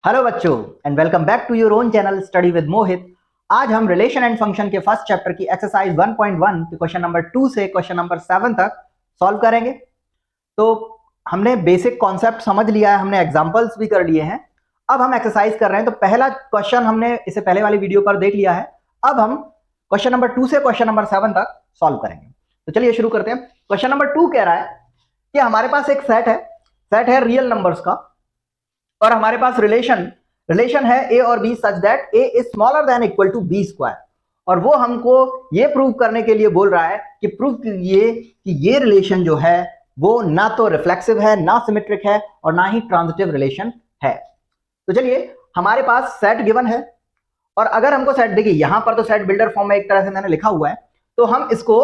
Hello बच्चों and welcome back to your own channel study with Mohit. आज हम relation and function के first chapter की एक्सरसाइज 1.1 के क्वेश्चन नंबर 2 से क्वेश्चन नंबर 7 तक सॉल्व करेंगे। तो हमने बेसिक कॉन्सेप्ट समझ लिया है, हमने एग्जांपल्स भी कर लिए हैं। अब हम एक्सरसाइज कर रहे हैं। तो पहला क्वेश्चन हमने इससे पहले वाली वीडियो पर देख लिया है। अब हम क्वेश्चन नंबर 2 से क्वेश्चन नंबर 7 तक सॉल्व करेंगे। तो चलिए शुरू करते हैं। क्वेश्चन नंबर 2 कह रहा है कि हमारे पास एक सेट है रियल नंबर्स का, और हमारे पास रिलेशन है ए और B such that A is smaller than equal to B square. और वो हमको ये प्रूव करने के लिए बोल रहा है कि प्रूव कीजिए कि ये रिलेशन जो है वो ना तो रिफ्लेक्सिव है, ना सिमेट्रिक है, और ना ही ट्रांजिटिव रिलेशन है। तो चलिए, हमारे पास सेट गिवन है, और अगर हमको सेट, देखिए यहां पर तो सेट बिल्डर फॉर्म में एक तरह से मैंने लिखा हुआ है। तो हम इसको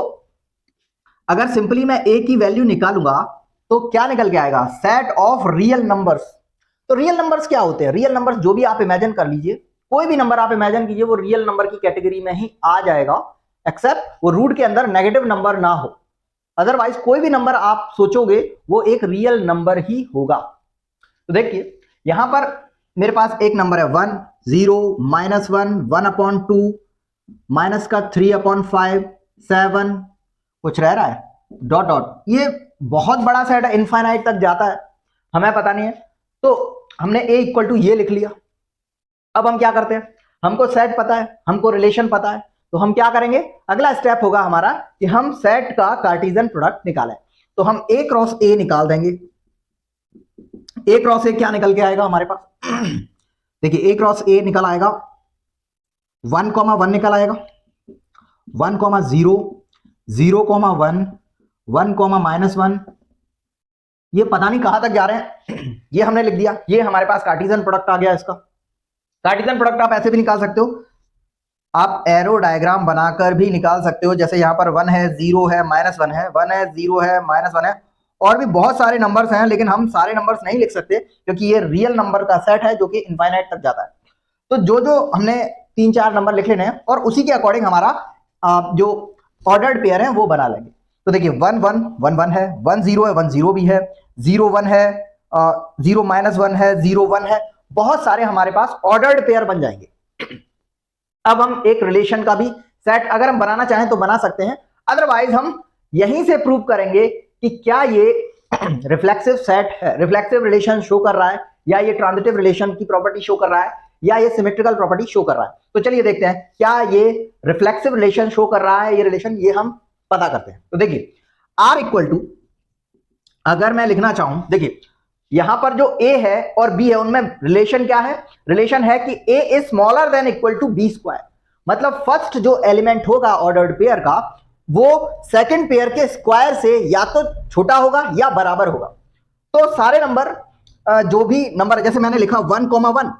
अगर सिंपली मैं ए की वैल्यू निकालूंगा तो क्या निकल के आएगा? Set of real numbers. तो रियल नंबर्स क्या होते हैं? रियल नंबर्स जो भी आप इमेजिन कर लीजिए, कोई भी नंबर आप इमेजिन कीजिए, वो रियल नंबर की कैटेगरी में ही आ जाएगा, एक्सेप्ट वो रूट के अंदर नेगेटिव नंबर ना हो। अदरवाइज कोई भी नंबर आप सोचोगे वो एक रियल नंबर ही होगा। तो देखिए यहां पर मेरे पास एक नंबर है 1, 0, -1, 1/2, माइनस का 3/5, 7, कुछ रह रहा है, डॉट डॉट। ये बहुत बड़ा सेट है, इनफाइनाइट तक जाता है, हमें पता नहीं है। तो हमने a इक्वल टू ये लिख लिया। अब हम क्या करते हैं, हमको सेट पता है, हमको रिलेशन पता है, तो हम क्या करेंगे? अगला स्टेप होगा हमारा कि हम सेट का कार्टेशियन प्रोडक्ट निकालें। तो हम a क्रॉस a निकाल देंगे। a क्रॉस a क्या निकल के आएगा हमारे पास? देखिए a क्रॉस a निकल आएगा 1,1 निकल आएगा, 1,0, 0,1, 1,-1। ये पता नहीं कहां तक जा रहे हैं, ये हमने लिख दिया। ये हमारे पास कार्टेशियन प्रोडक्ट आ गया। इसका कार्टेशियन प्रोडक्ट आप ऐसे भी निकाल सकते हो, आप एरो डायग्राम बनाकर भी निकाल सकते हो। जैसे यहाँ पर 1 है, 0 है, -1 है, 1 है, 0 है, -1 है, और भी बहुत सारे नंबर्स हैं, लेकिन हम सारे नंबर्स नहीं लिख सकते क्योंकि ये रियल नंबर का सेट है जो कि इनफाइनाइट तक जाता है। तो जो जो हमने 3-4 नंबर लिख लेने हैं और उसी के अकॉर्डिंग हमारा जो ऑर्डर्ड पेयर है वो बना लेंगे। तो देखिए 1 1 1 1 है, 1 0 है, 1 0 भी है, 0 1 है, 0 -1 है, 0 1 है, बहुत सारे हमारे पास ऑर्डर्ड पेयर बन जाएंगे। अब हम एक रिलेशन का भी सेट अगर हम बनाना चाहें तो बना सकते हैं, अदरवाइज हम यहीं से प्रूव करेंगे कि क्या ये रिफ्लेक्सिव सेट है, रिफ्लेक्सिव रिलेशन शो कर रहा है, या ये ट्रांजिटिव रिलेशन की प्रॉपर्टी शो कर रहा है, या ये सिमेट्रिकल प्रॉपर्टी शो कर रहा है। तो चलिए देखते हैं क्या ये रिफ्लेक्सिव रिलेशन शो कर रहा है, ये रिलेशन, ये हम पता करते हैं। तो देखिए R इक्वल टू, अगर मैं लिखना चाहूं, देखिए यहां पर जो A है और B है उनमें रिलेशन क्या है? रिलेशन है कि A is smaller than equal to B square. मतलब फर्स्ट जो एलिमेंट होगा ऑर्डर्ड पेयर का वो सेकंड पेयर के स्क्वायर से या तो छोटा होगा या बराबर होगा। तो सारे नंबर, जो भी नंबर, जैसे मैंने लिखा 1,1,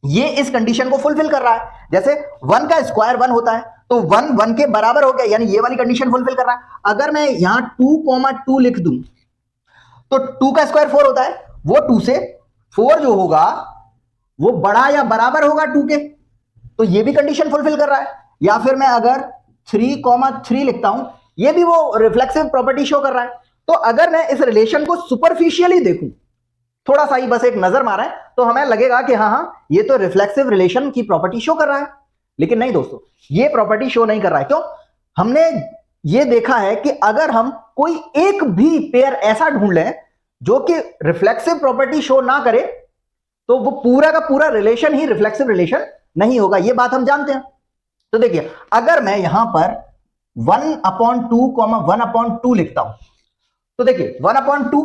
ये इस कंडीशन को फुलफिल कर रहा है। जैसे 1 का स्क्वायर 1 होता है, तो 1 1 के बराबर हो गया, यानी ये वाली कंडीशन फुलफिल कर रहा है। अगर मैं यहां 2,2 लिख दूं तो 2 का स्क्वायर 4 होता है, वो 2 से 4 जो होगा वो बड़ा या बराबर होगा 2 के, तो ये भी कंडीशन फुलफिल कर रहा है। या फिर मैं अगर 3,3 लिखता हूं, ये भी वो रिफ्लेक्सिव प्रॉपर्टी शो कर रहा है। तो अगर मैं इस रिलेशन को सुपरफिशियली देखूं, थोड़ा सा ही बस एक नजर मारा है, तो हमें लगेगा कि हाँ ये तो रिफ्लेक्सिव रिलेशन की प्रॉपर्टी शो कर रहा है। लेकिन नहीं दोस्तों, ये प्रॉपर्टी शो नहीं कर रहा है। क्यों? हमने ये देखा है कि अगर हम कोई एक भी पेयर ऐसा ढूंढ लें जो कि रिफ्लेक्सिव प्रॉपर्टी शो ना करे, तो वो पूरा का पूरा रिलेशन ही रिफ्लेक्सिव रिलेशन नहीं होगा। ये बात हम जानते हैं। तो देखिए अगर मैं यहां पर 1/2, 1/2 लिखता हूं, तो देखिए 1/2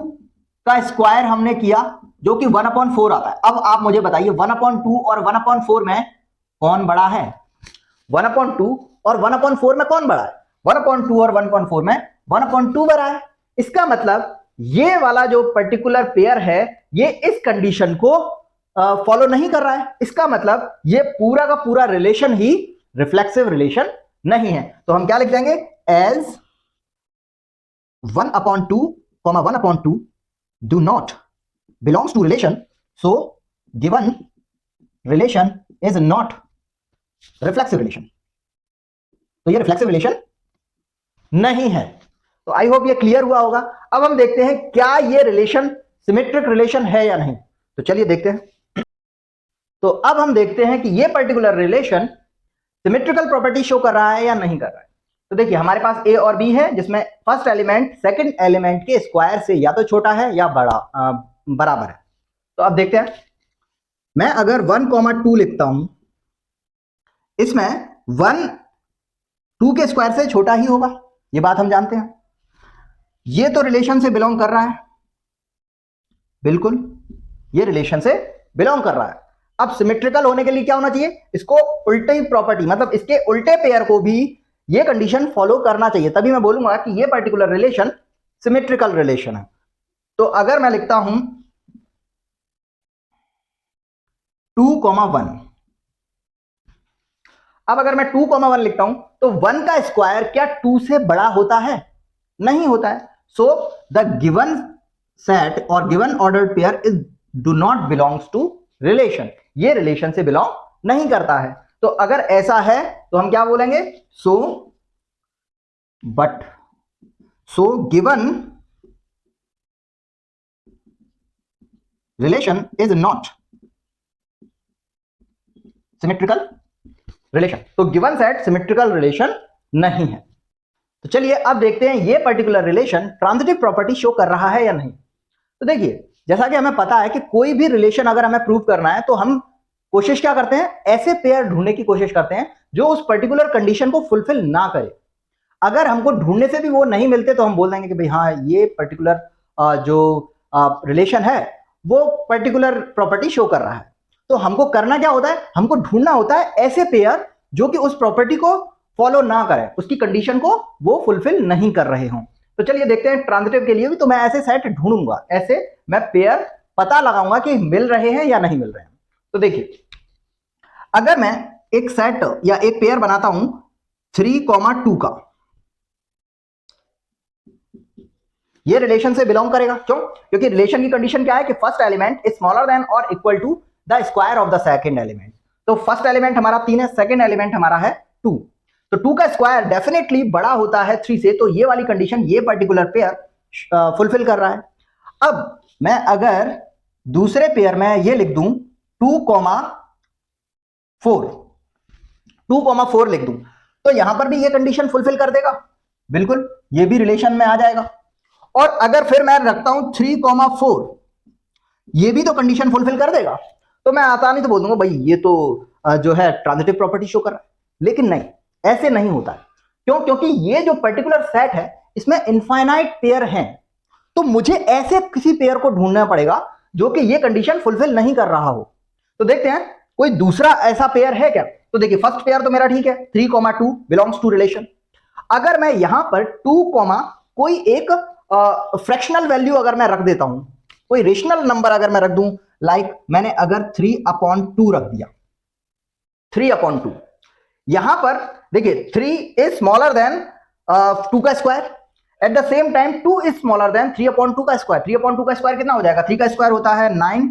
का स्क्वायर हमने किया जो कि 1/4 आता है। अब आप मुझे बताइए 1/2 और 1/4 में कौन बड़ा है? 1/2 और 1/4 में कौन बड़ा है? 1/2 और 1/4 में 1/2 बड़ा है। इसका मतलब ये वाला जो पर्टिकुलर पेयर है ये इस कंडीशन को फॉलो नहीं कर रहा है। इसका मतलब ये पूरा का पूरा रिलेशन ही रिफ्लेक्सिव रिलेशन नहीं है। तो हम क्या लिख देंगे? As 1/2, 1/2 do not belongs to relation, so given relation is not reflexive relation। तो ये रिफ्लेक्सिव रिलेशन नहीं है। तो आई होप ये क्लियर हुआ होगा। अब हम देखते हैं क्या ये रिलेशन सिमेट्रिक रिलेशन है या नहीं। तो चलिए देखते हैं। तो अब हम देखते हैं कि ये particular relation symmetrical property show कर रहा है या नहीं कर रहा है। तो देखिए हमारे पास ए और बी है, जिसमें फर्स्ट एलिमेंट सेकंड एलिमेंट के स्क्वायर से या तो छोटा है या बराबर है। तो अब देखते हैं, मैं अगर 1,2 लिखता हूं, इसमें 1 2 के स्क्वायर से छोटा ही होगा, ये बात हम जानते हैं। ये तो रिलेशन से बिलोंग कर रहा है, बिल्कुल ये रिलेशन से बिलोंग कर रहा है। अब सिमेट्रिकल होने के लिए क्या होना चाहिए, इसको उल्टी प्रॉपर्टी, मतलब इसके उल्टे पेयर को भी ये कंडीशन फॉलो करना चाहिए, तभी मैं बोलूंगा कि ये पर्टिकुलर रिलेशन सिमेट्रिकल रिलेशन है। तो अगर मैं लिखता हूं 2,1, अब अगर मैं 2,1 लिखता हूं तो 1 का स्क्वायर क्या 2 से बड़ा होता है? नहीं होता है। सो द गिवन सेट और given ordered pair is do not belongs to relation, ये रिलेशन से बिलोंग नहीं करता है। तो अगर ऐसा है तो हम क्या बोलेंगे, सो given relation is not symmetrical relation. तो गिवन सेट सिमेट्रिकल रिलेशन नहीं है। तो चलिए अब देखते हैं ये particular relation transitive property show कर रहा है या नहीं। तो देखिए जैसा कि हमें पता है कि कोई भी रिलेशन अगर हमें प्रूव करना है तो हम कोशिश क्या करते हैं, ऐसे पेयर ढूंढने की कोशिश करते हैं जो उस पर्टिकुलर कंडीशन को फुलफिल ना करे। अगर हमको ढूंढने से भी वो नहीं मिलते तो हम बोल देंगे कि भाई हाँ ये पर्टिकुलर जो रिलेशन है वो पर्टिकुलर प्रॉपर्टी शो कर रहा है। तो हमको करना क्या होता है, हमको ढूंढना होता है ऐसे पेयर जो कि उस प्रॉपर्टी को फॉलो ना करें, उसकी कंडीशन को वो फुलफिल नहीं कर रहे हों। तो चलिए देखते हैं ट्रांजिटिव के लिए भी तो मैं ऐसे सेट ढूंढूंगा, ऐसे मैं पेयर पता लगाऊंगा कि मिल रहे हैं या नहीं मिल रहे हैं। तो देखिए अगर मैं एक सेट या एक पेयर बनाता हूं 3,2 का, ये रिलेशन से बिलोंग करेगा। क्यों? क्योंकि रिलेशन की कंडीशन क्या है कि first element is smaller than और equal to the square of the second element. तो फर्स्ट एलिमेंट हमारा 3 है, सेकंड एलिमेंट हमारा है 2। तो 2 का स्क्वायर डेफिनेटली बड़ा होता है 3 से, तो ये वाली कंडीशन ये पर्टिकुलर पेयर फुलफिल कर रहा है। अब मैं अगर दूसरे पेयर में ये लिख दूं 2,4 लिख दूं, तो यहां पर भी ये कंडीशन फुलफिल कर देगा, बिल्कुल ये भी रिलेशन में आ जाएगा। और अगर फिर मैं रखता हूं 3,4, ये भी तो कंडीशन फुलफिल कर देगा। तो मैं आसानी से बोल दूंगा भाई ये तो जो है ट्रांजिटिव प्रॉपर्टी शो कर रहा है। लेकिन नहीं, ऐसे नहीं होता है। क्यों? क्योंकि ये जो पर्टिकुलर सेट है इसमें इनफाइनाइट पेयर हैं, तो मुझे ऐसे किसी पेयर को ढूंढना पड़ेगा जो कि ये कंडीशन फुलफिल नहीं कर रहा हो। तो देखते हैं कोई दूसरा ऐसा पेयर है क्या। तो देखिए फर्स्ट पेयर तो मेरा ठीक है, 3,2 बिलोंग्स टू रिलेशन। अगर मैं यहां पर 2, कोई एक फ्रैक्शनल वैल्यू अगर मैं रख देता हूं, कोई रेशनल नंबर अगर मैं रख दूं, लाइक मैंने अगर 3/2 रख दिया, 3/2, यहां पर देखिए 3 इज स्मॉलर देन 2 का square, at the same time 2 is smaller then 3/2 का स्क्वायर। 3/2 का स्क्वायर कितना हो जाएगा, 3 का स्क्वायर होता है 9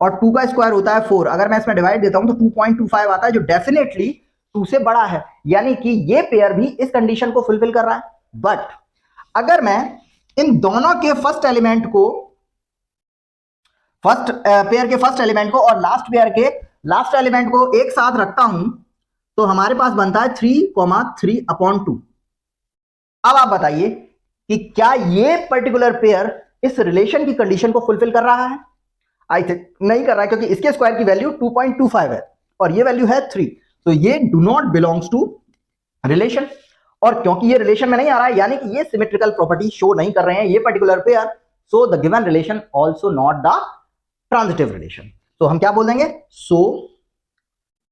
और 2 का स्क्वायर होता है 4। अगर मैं इसमें डिवाइड देता हूं तो 2.25 आता है, जो डेफिनेटली 2 से बड़ा है, यानी कि ये पेयर भी इस कंडीशन को फुलफिल कर रहा है। बट अगर मैं इन दोनों के फर्स्ट एलिमेंट को, फर्स्ट पेयर के फर्स्ट एलिमेंट को और लास्ट पेयर के लास्ट एलिमेंट को एक साथ रखता हूं, तो हमारे पास बनता है 3,3/2। अब आप बताइए कि क्या ये पर्टिकुलर पेयर इस रिलेशन की कंडीशन को फुलफिल कर रहा है? आई थिंक नहीं कर रहा है, क्योंकि इसके स्क्वायर की वैल्यू 2.25 है और ये वैल्यू है 3, तो ये do not belongs to relation. और क्योंकि ये रिलेशन में नहीं आ रहा है, यानी कि ये सिमेट्रिकल प्रॉपर्टी शो नहीं कर रहे हैं ये particular pair, so the given relation also not the transitive relation. तो हम क्या बोल देंगे, सो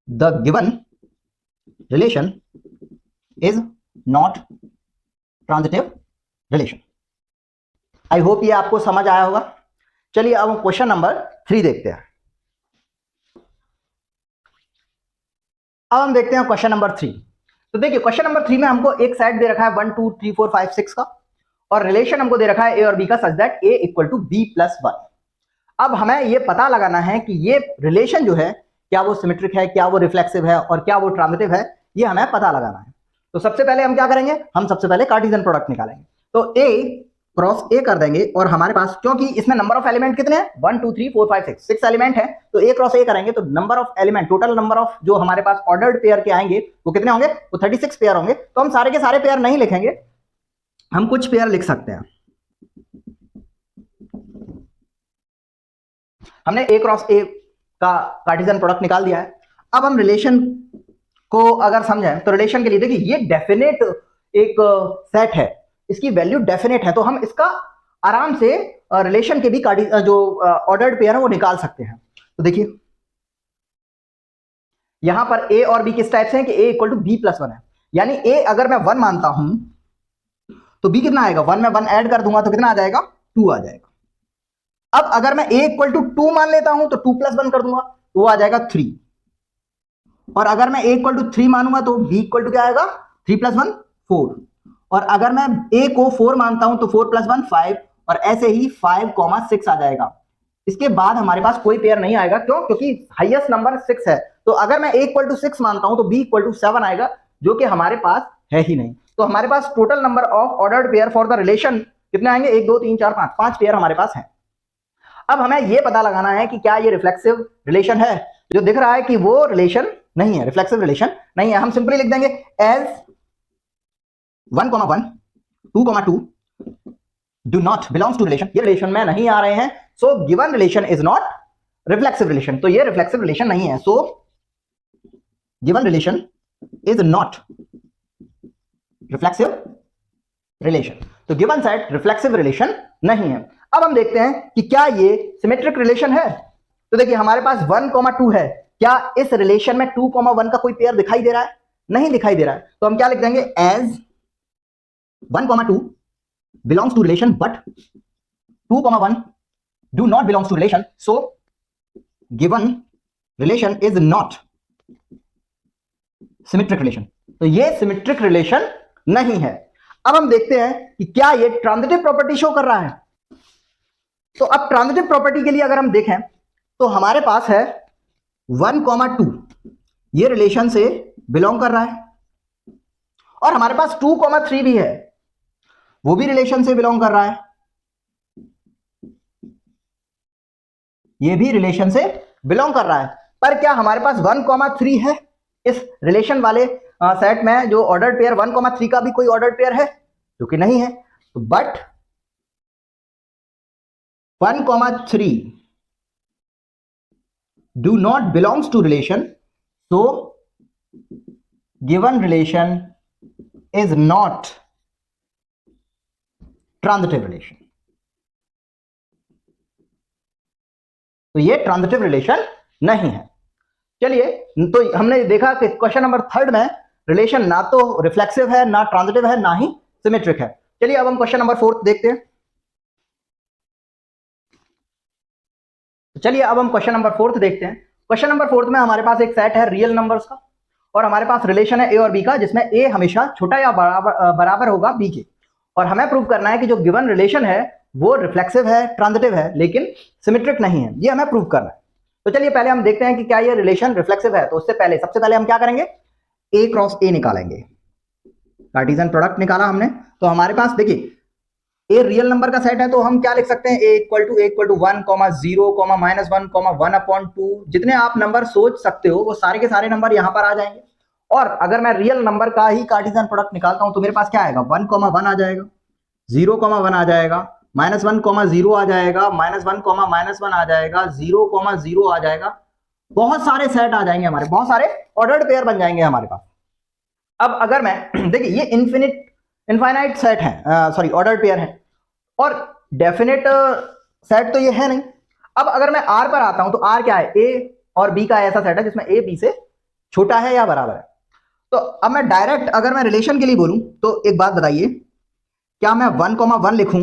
the given relation is not transitive relation. I hope ये आपको समझ आया होगा। चलिए अब हम क्वेश्चन नंबर 3 देखते हैं। अब हम देखते हैं क्वेश्चन नंबर 3। तो देखिए क्वेश्चन नंबर 3 में हमको एक सेट दे रखा है 1 2 3 4 5 6 का, और रिलेशन हमको दे रखा है ए और बी का, such that A equal to B plus 1। अब हमें ये पता लगाना है कि ये रिलेशन जो है क्या वो सिमेट्रिक है, क्या वो रिफ्लेक्सिव है और क्या वो ट्रांजिटिव है, ये हमें पता लगाना है। तो सबसे पहले हम क्या करेंगे, हम सबसे पहले कार्टेशियन प्रोडक्ट निकालेंगे। तो ए क्रॉस ए कर देंगे और हमारे पास, क्योंकि इसमें नंबर ऑफ एलिमेंट कितने हैं 1 2 3 4 5 6 6 एलिमेंट है, तो ए क्रॉस ए करेंगे तो number of element, total number of जो हमारे पास ऑर्डर्ड पेयर के आएंगे वो कितने होंगे, वो 36 पेयर होंगे। तो हम सारे के सारे पेयर नहीं लिखेंगे, हम कुछ पेयर लिख सकते हैं। हमने ए क्रॉस ए का कार्टेशियन प्रोडक्ट निकाल दिया है। अब हम रिलेशन को अगर समझें तो रिलेशन के लिए देखिए ये डेफिनेट एक सेट है, इसकी वैल्यू डेफिनेट है, तो हम इसका आराम से रिलेशन के भी जो ऑर्डर्ड पेयर है वो निकाल सकते हैं। तो देखिए यहां पर ए और बी किस टाइप से हैं कि ए इक्वल टू बी प्लस 1 है, यानी ए अगर मैं 1 मानता हूं तो बी कितना आएगा, 1 में 1 ऐड कर दूंगा तो कितना आ जाएगा, 2 आ जाएगा। अब अगर मैं ए इक्वल टू 2 मान लेता हूं तो 2 प्लस 1 कर दूंगा तो वो आ जाएगा 3, और अगर मैं ए इक्वल टू 3 मानूंगा तो बी इक्वल टू क्या आएगा, 3 प्लस 1 4, और अगर मैं ए को 4 मानता हूं तो 4 प्लस 1 5, और ऐसे ही 5, 6 आ जाएगा। इसके बाद हमारे पास कोई पेयर नहीं आएगा, क्यों, क्योंकि हाईएस्ट नंबर 6 है। तो अगर मैं ए इक्वल टू 6 मानता हूं तो बी इक्वल टू 7 आएगा, जो कि हमारे पास है ही नहीं। तो हमारे पास total number of ordered pair for the relation कितने आएंगे, 1 2 3 4 5, 5 पेयर हमारे पास है। अब हमें यह पता लगाना है कि क्या ये रिफ्लेक्सिव रिलेशन है, जो दिख रहा है कि वो रिलेशन नहीं है, रिफ्लेक्सिव रिलेशन नहीं है। हम सिंपली लिख देंगे as 1, 1, 2, 2 do not belongs to relation, ये रिलेशन में नहीं आ रहे हैं, so given relation is not reflexive relation, तो ये रिफ्लेक्सिव रिलेशन नहीं है। So given relation is not reflexive relation, तो गिवन सेट रिफ्लेक्सिव रिलेशन नहीं है। अब हम देखते हैं कि क्या ये सिमेट्रिक रिलेशन है। तो देखिए हमारे पास 1, 2 है, क्या इस रिलेशन में 2, 1 का कोई पेयर दिखाई दे रहा है, नहीं दिखाई दे रहा है, तो हम क्या लिख देंगे as 1, 2 belongs to relation but 2, 1 do not belongs to relation, so given relation is not symmetric relation, तो ये सिमेट्रिक रिलेशन नहीं है। अब हम देखते हैं कि क्या ये ट्रांजिटिव प्रॉपर्टी शो कर रहा है। तो अब ट्रांजिटिव प्रॉपर्टी के लिए अगर हम देखें तो हमारे पास है 1, 2 ये रिलेशन से बिलोंग कर रहा है, और हमारे पास 2, 3 भी है, वो भी रिलेशन से बिलोंग कर रहा है, ये भी रिलेशन से बिलोंग कर रहा है। पर क्या हमारे पास 1, 3 है इस रिलेशन वाले सेट में, जो ऑर्डर्ड पेयर 1, 3 का भी कोई ऑर्डर्ड पेयर है, जो कि नहीं है। तो but 1, 3 do not belongs to relation, so given relation is not transitive relation, तो ये ट्रांजिटिव रिलेशन नहीं है। चलिए, तो हमने देखा कि क्वेश्चन नंबर 3 में रिलेशन ना तो रिफ्लेक्सिव है, ना ट्रांजिटिव है, ना ही सिमेट्रिक है। चलिए अब हम क्वेश्चन नंबर 4 देखते हैं। चलिए अब हम क्वेश्चन नंबर 4 देखते हैं। क्वेश्चन नंबर 4 में हमारे पास एक सेट है रियल नंबर्स का, और हमारे पास रिलेशन है ए और बी का, जिसमें ए हमेशा छोटा या बराबर होगा बी के, और हमें प्रूव करना है कि जो गिवन रिलेशन है वो रिफ्लेक्सिव है, ट्रांजिटिव है, लेकिन सिमेट्रिक नहीं है, ये हमें प्रूव करना है। तो चलिए पहले हम देखते हैं कि क्या ये रिलेशन रिफ्लेक्सिव है। तो उससे पहले सबसे पहले हम क्या करेंगे, ए क्रॉस ए निकालेंगे, कार्टेशियन प्रोडक्ट निकाला हमने। तो हमारे पास देखिए ए रियल नंबर का सेट है, तो हम क्या लिख सकते हैं, ए इक्वल टू 1, 0, -1, 1/2, जितने आप नंबर सोच सकते हो वो सारे के सारे नंबर यहां पर आ जाएंगे। और अगर मैं रियल नंबर का ही कार्टेशियन प्रोडक्ट निकालता हूं तो मेरे पास क्या आएगा, 1, 1 आ जाएगा, 0, 1 आ जाएगा, -1, 0 आ जाएगा, -1, -1 आ जाएगा, 0, 0 आ जाएगा। बहुत सारे सेट आ जाएंगे हमारे, बहुत सारे ऑर्डर्ड पेयर बन जाएंगे हमारे पास। अब अगर मैं देखिए ये इनफाइनाइट सेट है, सॉरी ऑर्डर्ड पेयर है, और डेफिनेट सेट तो ये है नहीं। अब अगर मैं आर पर आता हूं तो आर क्या है, ए और बी का ऐसा सेट है जिसमें ए बी से छोटा है या बराबर है। तो अब मैं डायरेक्ट अगर मैं रिलेशन के लिए बोलूं तो एक बात बताइए, क्या मैं 1, 1 लिखूं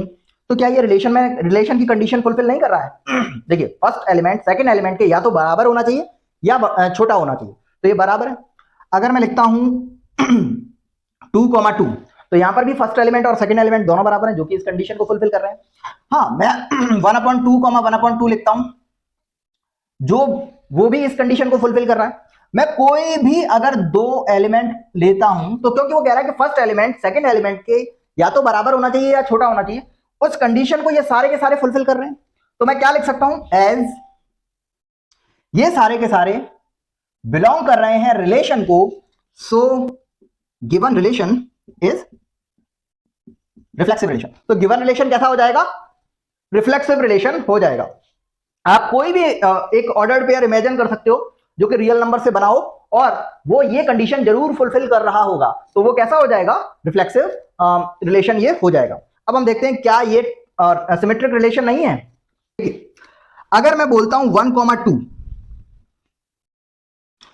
तो क्या ये रिलेशन की कंडीशन फुलफिल नहीं कर रहा है। देखिए फर्स्ट एलिमेंट सेकंड एलिमेंट के या तो बराबर होना चाहिए या छोटा होना चाहिए, तो ये बराबर है। अगर मैं लिखता हूं 2, 2 तो यहां पर भी फर्स्ट एलिमेंट और सेकंड एलिमेंट दोनों बराबर हैं, जो कि इस कंडीशन को फुलफिल कर रहे हैं। हाँ, मैं 1/2, 1/2 लिखता हूं, जो वो भी इस कंडीशन को फुलफिल कर रहा है। मैं कोई भी अगर 2 एलिमेंट लेता हूं तो क्योंकि वो कह रहा है कि फर्स्ट एलिमेंट सेकंड एलिमेंट के या तो बराबर होना चाहिए या छोटा होना चाहिए, उस कंडीशन को ये सारे के सारे फुलफिल कर रहे हैं, तो मैं क्या लिख सकता हूं, एज ये सारे के सारे बिलोंग कर रहे हैं रिलेशन को, सो given relation is reflexive relation. तो गिवन रिलेशन कैसा हो जाएगा, रिफ्लेक्सिव रिलेशन हो जाएगा। आप कोई भी एक ऑर्डर्ड पेयर इमेजिन कर सकते हो जो कि रियल नंबर से बना हो और वो ये कंडीशन जरूर फुलफिल कर रहा होगा, तो वो कैसा हो जाएगा, रिफ्लेक्सिव रिलेशन ये हो जाएगा। अब हम देखते हैं क्या ये सिमेट्रिक रिलेशन नहीं है। अगर मैं बोलता हूं 1,2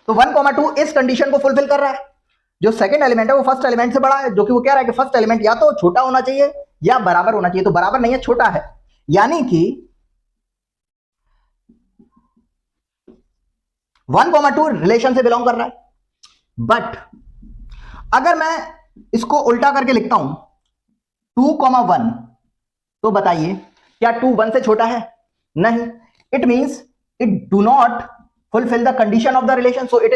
तो 1,2 इस कंडीशन को फुलफिल कर रहा है। जो सेकंड एलिमेंट है वो फर्स्ट एलिमेंट से बड़ा है, जो कि वो कह रहा है कि फर्स्ट एलिमेंट या तो छोटा होना चाहिए या बराबर होना चाहिए, तो बराबर नहीं है, छोटा है, यानी कि 1,2 रिलेशन से बिलोंग कर रहा है। बट अगर मैं इसको उल्टा करके लिखता हूं 2,1 तो बताइए क्या 2 1 से छोटा है, नहीं, it means it do not fulfill the condition of the relation, so it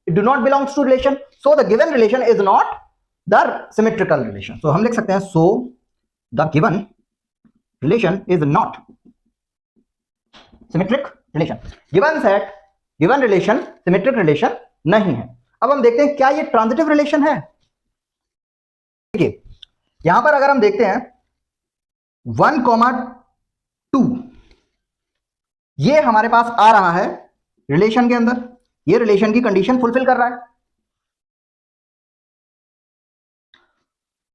do not belongs to relation, so the given relation is not the symmetrical relation. So हम लिख सकते हैं so the given relation is not symmetric relation. given set given relation symmetric relation नहीं है। अब हम देखते हैं क्या ये ट्रांजिटिव रिलेशन है। देखिए यहां पर अगर हम देखते हैं 1,2 ये हमारे पास आ रहा है रिलेशन के अंदर, ये रिलेशन की कंडीशन फुलफिल कर रहा है।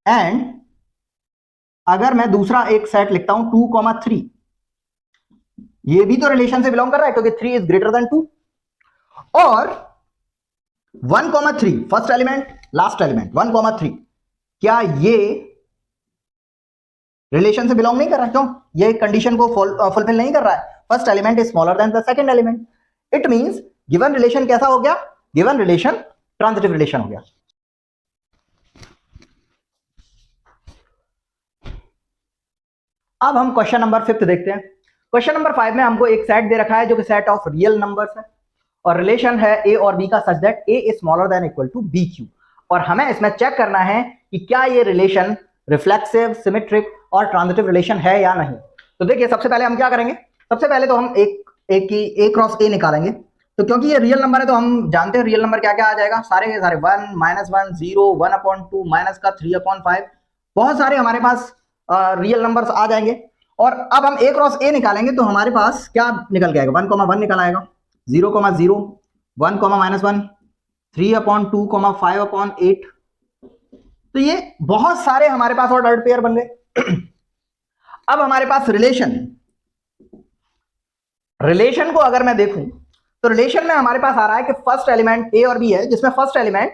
एंड अगर मैं दूसरा एक सेट लिखता हूं 2,3 ये भी तो रिलेशन से बिलोंग कर रहा है क्योंकि 3 इज ग्रेटर देन 2, और 1,3 फर्स्ट एलिमेंट लास्ट एलिमेंट 1,3 क्या ये रिलेशन से बिलोंग नहीं कर रहा है, क्यों, ये कंडीशन को फुलफिल नहीं कर रहा है, first element is smaller then the second element. It means given relation कैसा हो गया, गिवन रिलेशन ट्रांजिटिव रिलेशन हो गया। अब हम क्वेश्चन नंबर 5 देखते हैं। क्वेश्चन नंबर 5 में हमको एक सेट दे रखा है जो कि सेट ऑफ रियल नंबर्स है और रिलेशन है ए और बी का such that A is smaller than equal to B cube, और हमें इसमें चेक करना है कि क्या ये रिलेशन रिफ्लेक्सिव, सिमेट्रिक और ट्रांजिटिव रिलेशन है या नहीं। तो देखिए सबसे पहले हम क्या करेंगे, सबसे पहले तो हम ए क्रॉस ए निकालेंगे। तो क्योंकि ये रियल नंबर है तो हम जानते हैं रियल नंबर क्या क्या आ जाएगा, सारे के सारे 1 -1 0 1/2 माइनस का 3/5, बहुत सारे हमारे पास रियल नंबर्स आ जाएंगे। और अब हम ए क्रॉस ए निकालेंगे तो हमारे पास क्या निकल के आएगा, 1,1 निकल आएगा, 0,0 1, -1 3/2 5/8। तो ये बहुत सारे हमारे पास ऑर्डर्ड पेयर बन गए। अब हमारे पास रिलेशन को अगर मैं देखूं तो रिलेशन में हमारे पास आ रहा है कि फर्स्ट एलिमेंट ए और बी है, जिसमें फर्स्ट एलिमेंट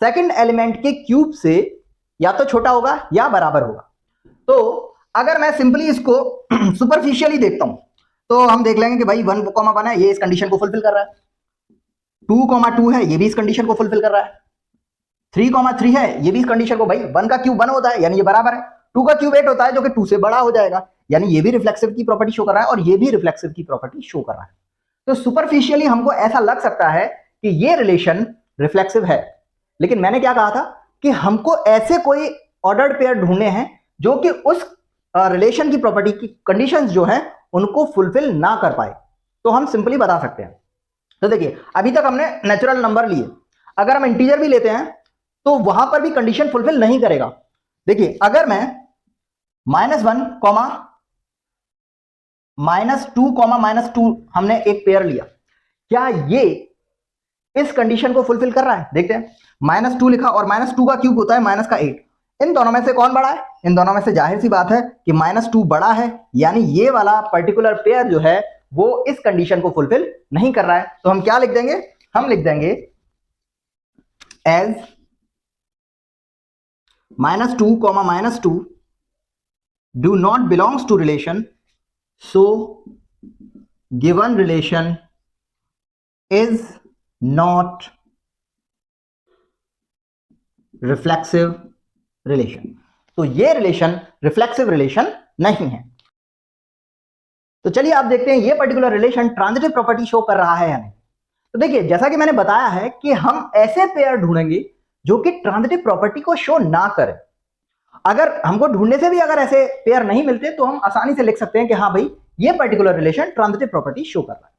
सेकंड एलिमेंट के क्यूब से या तो छोटा होगा या बराबर होगा। तो अगर मैं सिंपली इसको सुपरफिशियली देखता हूं तो हम देख लेंगे कि भाई 1,1 है, ये इस कंडीशन को फुलफिल कर रहा है, 2,2 है, ये भी इस कंडीशन को फुलफिल कर रहा है, 3,3 है, ये भी इस कंडीशन को, भाई 1 का क्यूब 1 होता है यानी ये बराबर है, 2 का क्यूब 8 होता है जो कि 2 से बड़ा हो जाएगा, यानी ये भी रिफ्लेक्सिव की प्रॉपर्टी शो कर रहा है और ये भी रिफ्लेक्सिव की प्रॉपर्टी शो कर रहा है। तो सुपरफिशियली हमको ऐसा लग सकता है कि ये रिलेशन रिफ्लेक्सिव है, लेकिन मैंने क्या कहा था कि हमको ऐसे कोई ऑर्डर्ड पेयर ढूंढने हैं जो कि उस रिलेशन की प्रॉपर्टी की कंडीशंस जो है उनको फुलफिल ना कर पाए। तो हम सिंपली बता सकते हैं। तो देखिए अभी तक हमने नेचुरल नंबर लिए, अगर हम इंटीजर भी लेते हैं तो वहां पर भी कंडीशन फुलफिल नहीं करेगा। देखिए अगर मैं -1, -2, -2 हमने एक पेयर लिया, क्या ये इस कंडीशन को फुलफिल कर रहा है, देखते हैं। -2 लिखा और -2 का क्यूब होता है -8, इन दोनों में से कौन बड़ा है, इन दोनों में से जाहिर सी बात है कि -2 बड़ा है, यानी ये वाला पर्टिकुलर पेयर जो है वो इस कंडीशन को फुलफिल नहीं कर रहा है। तो हम क्या लिख देंगे, हम लिख देंगे as -2, -2 do not belongs to relation, so given relation is not reflexive relation। तो ये रिलेशन रिफ्लेक्सिव रिलेशन नहीं है। तो चलिए आप देखते हैं ये particular relation transitive property show कर रहा है या नहीं। तो देखिए जैसा कि मैंने बताया है कि हम ऐसे पेयर ढूंढेंगे जो कि ट्रांजिटिव प्रॉपर्टी को शो ना करें। अगर हमको ढूंढने से भी अगर ऐसे पेयर नहीं मिलते तो हम आसानी से लिख सकते हैं कि हाँ भाई ये particular relation transitive property show कर रहा है।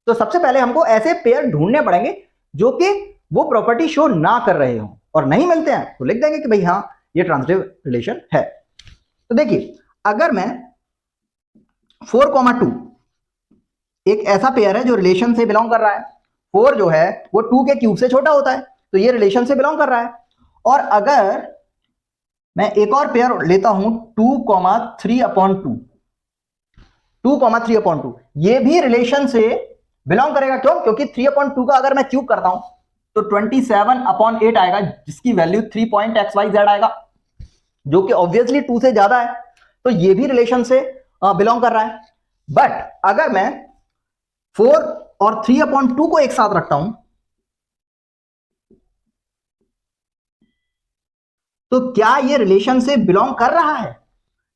तो सबसे पहले हमको ऐसे पेयर ढूंढने पड़ेंगे जो कि वो प्रॉपर्टी शो ना कर रहे हो, और नहीं मिलते हैं तो लिख देंगे कि भाई हाँ ये ट्रांजिटिव रिलेशन है। तो देखिए अगर मैं 4,2 एक ऐसा पेयर है जो रिलेशन से बिलोंग कर रहा है, 4 जो है वो 2 के क्यूब से छोटा होता है, तो ये रिलेशन से बिलोंग कर रहा है। और अगर मैं एक और पेयर लेता हूं 2,3/2, 2,3/2 ये भी रिलेशन से बिलोंग करेगा। क्यों? क्योंकि 3/2 का अगर मैं क्यूब करता हूं तो 27/8 आएगा, जिसकी वैल्यू 3.xyz आएगा, जो कि ऑब्वियसली 2 से ज्यादा है, तो ये भी रिलेशन से बिलोंग कर रहा है। बट अगर मैं 4 और 3/2 को एक साथ रखता हूं तो क्या ये रिलेशन से बिलोंग कर रहा है?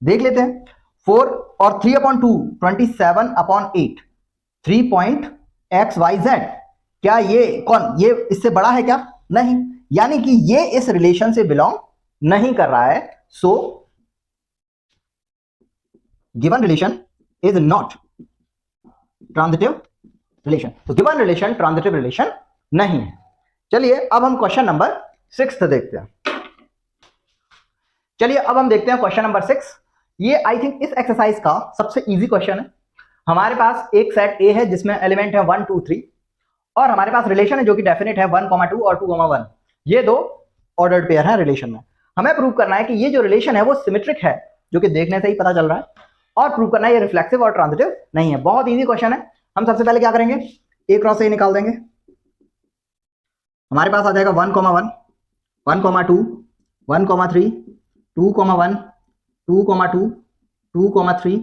देख लेते हैं। 4 और 3/2 27/8 3.xyz, क्या ये कौन, ये इससे बड़ा है क्या? नहीं, यानी कि ये इस रिलेशन से बिलोंग नहीं कर रहा है। So given relation is not transitive relation. तो गिवन रिलेशन ट्रांजिटिव रिलेशन नहीं है। चलिए अब हम क्वेश्चन नंबर 6 देखते हैं। चलिए अब हम देखते हैं क्वेश्चन नंबर 6। ये आई थिंक इस एक्सरसाइज का सबसे इजी क्वेश्चन है। हमारे पास एक सेट ए है जिसमें एलिमेंट है 1 2 3, और हमारे पास रिलेशन है जो कि डेफिनेट है 1,2 और 2,1। ये दो ऑर्डर्ड पेयर है रिलेशन में। हमें प्रूव करना है कि ये जो रिलेशन है वो सिमेट्रिक है, जो कि देखने से ही पता चल रहा है, और प्रूव करना है ये रिफ्लेक्सिव और ट्रांजिटिव नहीं है। बहुत इजी क्वेश्चन है। हम सबसे पहले क्या करेंगे, ए क्रॉस ए निकाल देंगे। हमारे पास आ जाएगा 1,1 1,2 1,3 2,1 2,2 2,3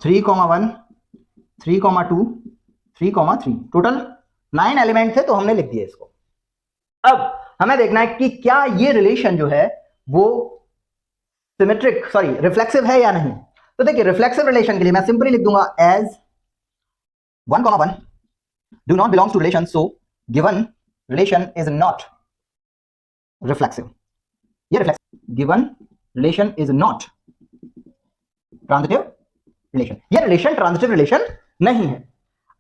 3,1 3,2 3,3, टोटल 9 एलिमेंट थे, तो हमने लिख दिया इसको। अब हमें देखना है कि क्या ये रिलेशन जो है वो सिमेट्रिक रिफ्लेक्सिव है या नहीं। तो देखिए रिफ्लेक्सिव रिलेशन के लिए मैं सिंपली लिख दूंगा as 1,1 do not belongs to relation, so given relation is not reflexive. ये reflexive, given relation is not transitive relation, ये रिलेशन ट्रांजिटिव रिलेशन नहीं है।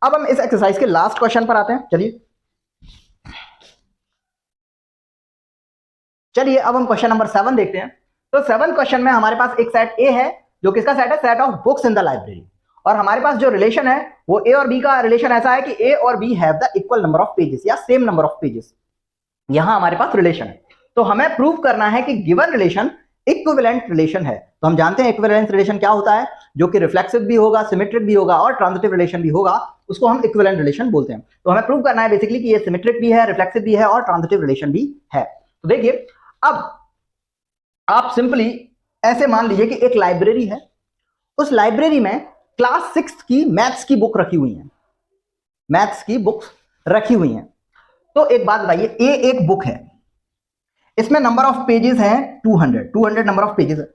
अब हम इस एक्सरसाइज के लास्ट क्वेश्चन पर आते हैं। चलिए अब हम क्वेश्चन नंबर 7 देखते हैं। तो 7 क्वेश्चन में हमारे पास एक सेट ए है, जो किसका सेट है, set of books in the library. और हमारे पास जो रिलेशन है वो ए और बी का रिलेशन ऐसा है कि ए और B have the equal number of pages या सेम नंबर ऑफ पेजेस। यहां हमारे पास रिलेशन है, तो हमें प्रूव करना है कि गिवन रिलेशन इक्विवेलेंट रिलेशन है। तो हम जानते हैं इक्विवेलेंट रिलेशन क्या होता है, जो कि रिफ्लेक्सिव भी होगा, सिमेट्रिक भी होगा और ट्रांजिटिव रिलेशन भी होगा, उसको हम इक्विवेलेंट रिलेशन बोलते हैं। तो हमें प्रूव करना है बेसिकली कि ये सिमेट्रिक भी है, रिफ्लेक्सिव भी है और ट्रांजिटिव रिलेशन भी है। तो देखिए अब आप सिंपली ऐसे मान लीजिए कि एक लाइब्रेरी है, उस लाइब्रेरी में क्लास 6 की मैथ्स की बुक रखी हुई है, मैथ्स की बुक्स रखी हुई हैं। तो एक बात बताइए, ए एक बुक है, इसमें नंबर ऑफ पेजेस हैं 200 नंबर ऑफ पेजेस है,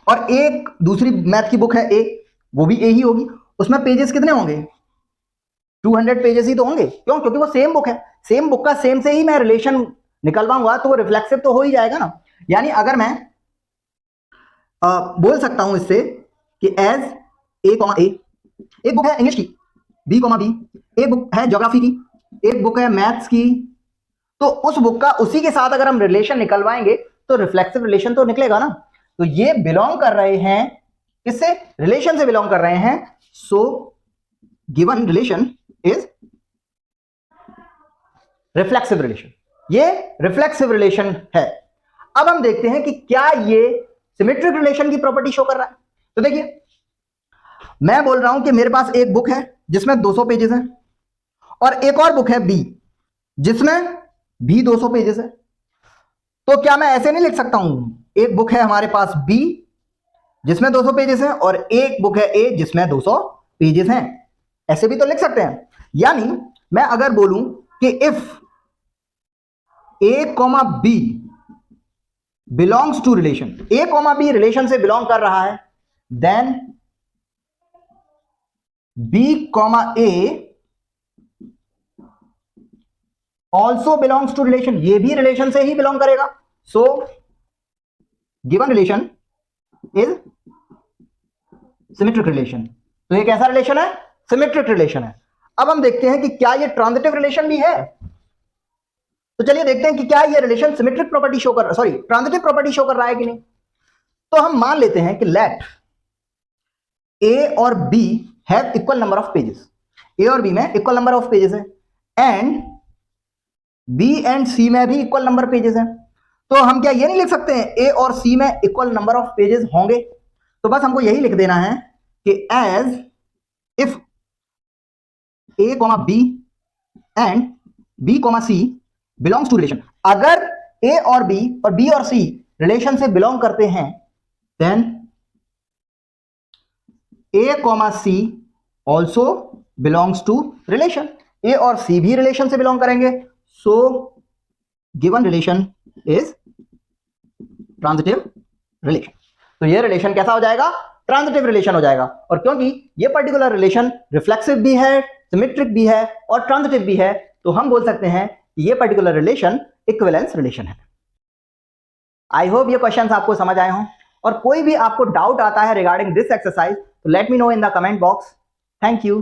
और एक दूसरी मैथ की बुक है ए, वो भी ए ही होगी, उसमें पेजेस कितने होंगे, 200 पेजेस ही तो होंगे। क्यों? क्योंकि वो सेम बुक है, सेम बुक का सेम से ही मैं रिलेशन निकलवाऊंगा, तो वो रिफ्लेक्सिव तो हो ही जाएगा ना। यानी अगर मैं बोल सकता हूं इससे कि एज ए कॉमा ए, एक बुक है इंग्लिश की, बी कॉमा बी, एक बुक है ज्योग्राफी की, एक बुक है मैथ्स की, तो उस बुक का उसी के साथ अगर हम रिलेशन निकलवाएंगे तो रिफ्लेक्सिव रिलेशन तो निकलेगा ना। तो ये बिलोंग कर रहे हैं किससे, रिलेशन से बिलोंग कर रहे हैं। So given relation is reflexive relation, ये रिफ्लेक्सिव रिलेशन है। अब हम देखते हैं कि क्या ये सिमेट्रिक रिलेशन की प्रॉपर्टी शो कर रहा है। तो देखिए मैं बोल रहा हूं कि मेरे पास एक बुक है जिसमें 200 पेजेस हैं, और एक और बुक है बी जिसमें भी 200 पेजेस है। तो क्या मैं ऐसे नहीं लिख सकता हूं, एक बुक है हमारे पास बी जिसमें 200 पेजेस हैं और एक बुक है ए जिसमें 200 पेजेस हैं, ऐसे भी तो लिख सकते हैं। यानी मैं अगर बोलूं कि if A comma B belongs to relation, A comma B relation से बिलोंग कर रहा है, then B comma A also belongs to relation, ये भी रिलेशन से ही बिलोंग करेगा। So given relation is symmetric relation. तो ये कैसा रिलेशन है? सिमेट्रिक रिलेशन है। अब हम देखते हैं कि क्या ये ट्रांजिटिव रिलेशन भी है। तो चलिए देखते हैं कि क्या ये रिलेशन सिमेट्रिक प्रॉपर्टी शो कर, सॉरी ट्रांजिटिव प्रॉपर्टी शो कर रहा है कि नहीं। तो हम मान लेते हैं कि लेट ए और B have equal number of pages. A और बी में इक्वल नंबर ऑफ पेजेस है एंड बी एंड सी में भी इक्वल नंबर पेजेस हैं। तो हम क्या ये नहीं लिख सकते हैं ए और सी में इक्वल नंबर ऑफ पेजेस होंगे? तो बस हमको यही लिख देना है कि as if A comma B and B comma C belongs to relation, अगर ए और बी और सी रिलेशन से बिलोंग करते हैं then a comma c also belongs to relation. A और सी भी रिलेशन से बिलोंग करेंगे, so given relation is transitive relation. तो ये रिलेशन कैसा हो जाएगा? ट्रांजिटिव रिलेशन हो जाएगा। और क्योंकि ये पर्टिकुलर रिलेशन रिफ्लेक्सिव भी है, सिमेट्रिक भी है और ट्रांजिटिव भी है, तो हम बोल सकते हैं कि ये पर्टिकुलर रिलेशन इक्विवेलेंस रिलेशन है। आई होप ये क्वेश्चंस आपको समझ आए हों, और कोई भी आपको डाउट आता है रिगार्डिंग दिस एक्सरसाइज तो let me know in the comment box. Thank you.